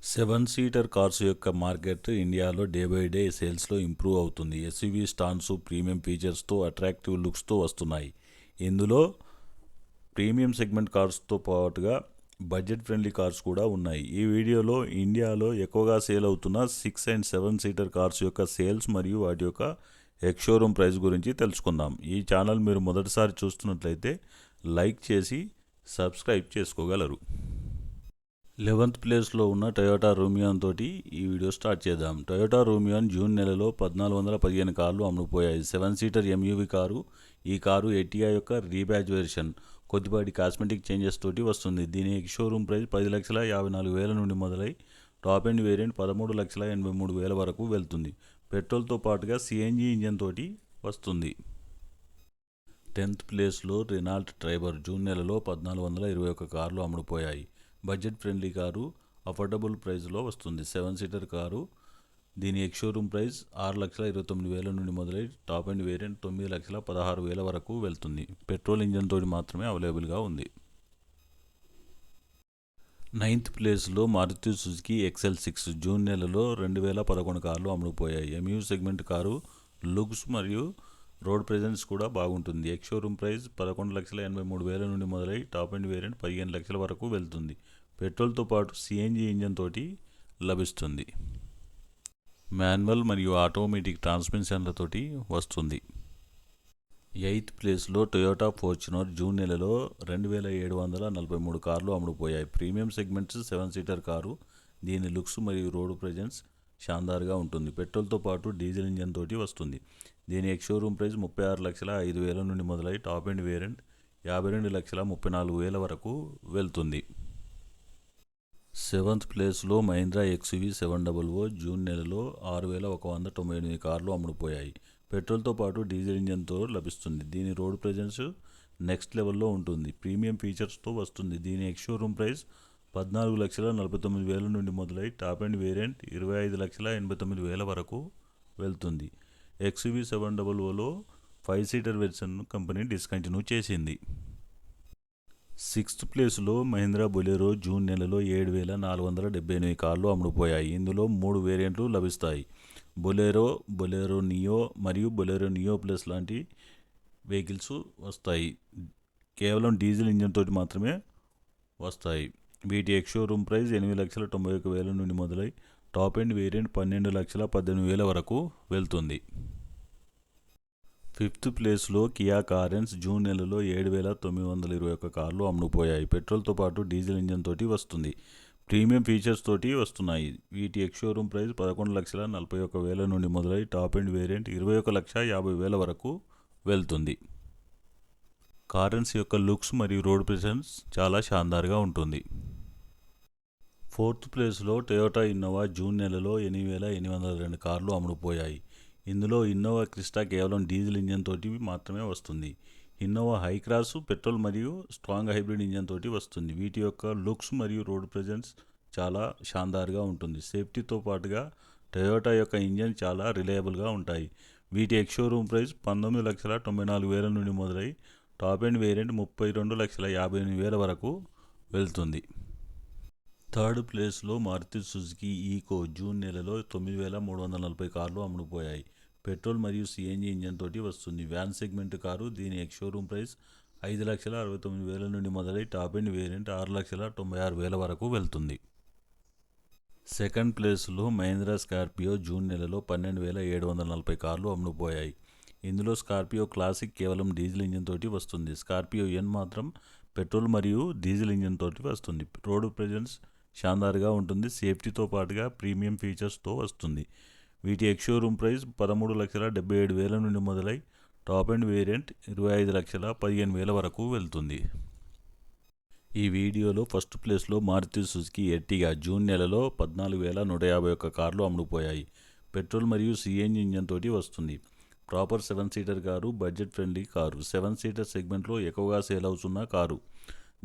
Seven seater cars యొక్క market ఇండియాలో day by day సేల్స్లో ఇంప్రూవ్ అవుతుంది. ఎస్యూవీ స్టాన్స్ ప్రీమియం ఫీచర్స్తో అట్రాక్టివ్ లుక్స్తో వస్తున్నాయి. ఇందులో ప్రీమియం సెగ్మెంట్ కార్స్తో పాటుగా బడ్జెట్ ఫ్రెండ్లీ కార్స్ కూడా ఉన్నాయి. ఈ వీడియోలో ఇండియాలో ఎక్కువగా సేల్ అవుతున్న 6 అండ్ 7 సీటర్ కార్స్ యొక్క సేల్స్ మరియు వాటి యొక్క ఎక్స్ షోరూమ్ ప్రైస్ గురించి తెలుసుకుందాం. ఈ ఛానల్ మీరు మొదటిసారి చూస్తున్నట్లయితే లైక్ చేసి సబ్స్క్రైబ్ చేసుకోగలరు. 11th ప్లేస్లో ఉన్న టొయోటా రూమియాన్ తోటి ఈ వీడియో స్టార్ట్ చేద్దాం. టొయోటా రూమియాన్ జూన్ నెలలో 1415 కార్లు అమ్ముడుపోయాయి. 7 సీటర్ ఎంయూవీ కారు. ఈ కారు ఎటియా యొక్క రీబ్యాజ్ వెర్షన్. కొద్దిపాటి కాస్మెటిక్ చేంజెస్ తోటి వస్తుంది. దీని షోరూమ్ ప్రైస్ 10,54,000 నుండి మొదలై టాప్ ఎండ్ వేరియంట్ 13,83,000 వరకు వెళ్తుంది. పెట్రోల్తో పాటుగా సిఎన్జి ఇంజన్ తోటి వస్తుంది. 10th ప్లేస్లో రెనాల్ట్ ట్రైబర్ జూన్ నెలలో 1421 కార్లు అమ్ముడుపోయాయి. బడ్జెట్ ఫ్రెండ్లీ కారు, అఫోర్డబుల్ ప్రైస్లో వస్తుంది. 7 సీటర్ కారు. దీని ఎక్స్ షోరూమ్ ప్రైస్ 6,29,000 నుండి మొదలై టాప్ ఎండ్ వేరియంట్ 9,16,000 వరకు వెళ్తుంది. పెట్రోల్ ఇంజన్ తోటి మాత్రమే అవైలబుల్గా ఉంది. 9th ప్లేస్లో మారుతి సుజుకి XL6 జూన్ నెలలో 2011 కార్లు అమ్ముడుపోయాయి. MU segment car. లుక్స్ మరియు రోడ్ ప్రెజెన్స్ కూడా బాగుంటుంది. ఎక్స్ షోరూమ్ ప్రైస్ 11,83,000 నుండి మొదలై టాప్ ఎండ్ వేరియంట్ 15 లక్షల వరకు వెళ్తుంది. పెట్రోల్తో పాటు సిఎన్జి ఇంజన్ తోటి లభిస్తుంది. మాన్యువల్ మరియు ఆటోమేటిక్ ట్రాన్స్మిషన్లతోటి వస్తుంది. 8th ప్లేస్లో టొయోటా ఫార్చునర్ జూన్ నెలలో 2,743 కార్లు అమ్ముడుపోయాయి. Premium segments 7 seater car. దీని లుక్స్ మరియు రోడ్ ప్రెజెన్స్ షాందార్గా ఉంటుంది. పెట్రోల్తో పాటు డీజిల్ ఇంజన్ తోటి వస్తుంది. దీని ఎక్స్ షోరూమ్ ప్రైస్ 36,05,000 నుండి మొదలై టాప్ ఎండ్ వేరియంట్ 52,34,000 వరకు వెళ్తుంది. 7th ప్లేస్లో మహీంద్రా XUV 700 జూన్ నెలలో 6,198 కార్లు అమ్ముడుపోయాయి. పెట్రోల్తో పాటు డీజిల్ ఇంజన్తో లభిస్తుంది. దీని రోడ్ ప్రెజెన్స్ నెక్స్ట్ లెవెల్లో ఉంటుంది. ప్రీమియం ఫీచర్స్తో వస్తుంది. దీని ఎక్స్ షోరూమ్ ప్రైస్ 14,49,000 నుండి మొదలై టాప్ ఎండ్ వేరియంట్ 25,89,000 వరకు వెళ్తుంది. XUV 700లో 5 seater version company discontinue చేసింది. 6th ప్లేస్లో మహీంద్రా బొలెరో జూన్ నెలలో 7,478 కార్లు అమ్ముడుపోయాయి. ఇందులో 3 వేరియంట్లు లభిస్తాయి. బొలెరో, బొలెరో నియో మరియు బొలెరో నియో ప్లస్ లాంటి వెహికల్స్ వస్తాయి. కేవలం డీజిల్ ఇంజన్ తోటి మాత్రమే వస్తాయి. వీటి ఎక్స్ షోరూమ్ ప్రైస్ 8,91,000 నుండి మొదలై టాప్ ఎండ్ వేరియంట్ 12,18,000 వరకు వెళ్తుంది. 5th ప్లేస్లో కియా కారెన్స్ జూన్ నెలలో 7,921 కార్లు అమ్ముడుపోయాయి. పెట్రోల్తో పాటు డీజిల్ ఇంజన్ తోటి వస్తుంది. ప్రీమియం ఫీచర్స్ తోటి వస్తున్నాయి. వీటి ఎక్స్ షోరూమ్ ప్రైస్ 11,41,000 నుండి మొదలై టాప్ ఎండ్ వేరియంట్ 21,50,000 వరకు వెళ్తుంది. కారెన్స్ యొక్క లుక్స్ మరియు రోడ్ ప్రెజెన్స్ చాలా షాందార్గా ఉంటుంది. 4th ప్లేస్లో టొయోటా ఇన్నోవా జూన్ నెలలో 8,802 కార్లు అమ్ముడుపోయాయి. ఇందులో ఇన్నోవా క్రిస్టా కేవలం డీజిల్ ఇంజన్ తోటి మాత్రమే వస్తుంది. ఇన్నోవా హై క్రాస్ పెట్రోల్ మరియు స్ట్రాంగ్ హైబ్రిడ్ ఇంజన్ తోటి వస్తుంది. వీటి యొక్క లుక్స్ మరియు రోడ్ ప్రెజెన్స్ చాలా షాందార్గా ఉంటుంది. సేఫ్టీతో పాటుగా టొయోటా యొక్క ఇంజన్ చాలా రిలయబుల్గా ఉంటాయి. వీటి ఎక్స్ షోరూమ్ ప్రైస్ 19,94,000 నుండి మొదలై టాప్ ఎండ్ వేరియంట్ 32,58,000 వరకు వెళ్తుంది. 3rd ప్లేస్లో మారుతి సుజుకి ఈకో జూన్ నెలలో 9,340 కార్లు అమ్ముడుపోయాయి. పెట్రోల్ మరియు సిఎన్జి ఇంజన్ తోటి వస్తుంది. Van segment car. దీని ఎక్స్ షోరూమ్ ప్రైస్ 5,69,000 నుండి మొదలై టాప్ ఎండ్ వేరియంట్ 6,96,000 వరకు వెళ్తుంది. 2nd ప్లేస్లో మహీంద్రా స్కార్పియో జూన్ నెలలో 12,740 కార్లు అమ్ముడుపోయాయి. ఇందులో స్కార్పియో క్లాసిక్ కేవలం డీజిల్ ఇంజన్ తోటి వస్తుంది. స్కార్పియో ఎన్ మాత్రం పెట్రోల్ మరియు డీజిల్ ఇంజన్ తోటి వస్తుంది. రోడ్ ప్రెజెన్స్ షాందార్గా ఉంటుంది. సేఫ్టీతో పాటుగా ప్రీమియం ఫీచర్స్తో వస్తుంది. వీటి ఎక్స్ షోరూమ్ ప్రైస్ 13,77,000 నుండి మొదలై టాప్ ఎండ్ వేరియంట్ 25,15,000 వరకు వెళ్తుంది. ఈ వీడియోలో ఫస్ట్ ప్లేస్లో మారుతి సుజుకి ఎర్టిగా జూన్ నెలలో 14,151 కార్లు అమ్ముడుపోయాయి. పెట్రోల్ మరియు సిఎన్జి ఇంజన్ తోటి వస్తుంది. Proper 7 seater car. Budget friendly car. 7 seater సెగ్మెంట్లో ఎక్కువగా సేల్ అవుతున్న కారు.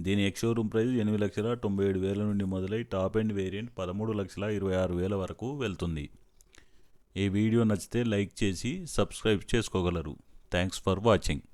దీని ఎక్స్ షోరూమ్ ప్రైస్ 8,97,000 నుండి మొదలై టాప్ ఎండ్ వేరియంట్ 13,26,000 వరకు వెళ్తుంది. ఈ వీడియో నచ్చితే లైక్ చేసి సబ్స్క్రైబ్ చేసుకోగలరు. Thanks for watching.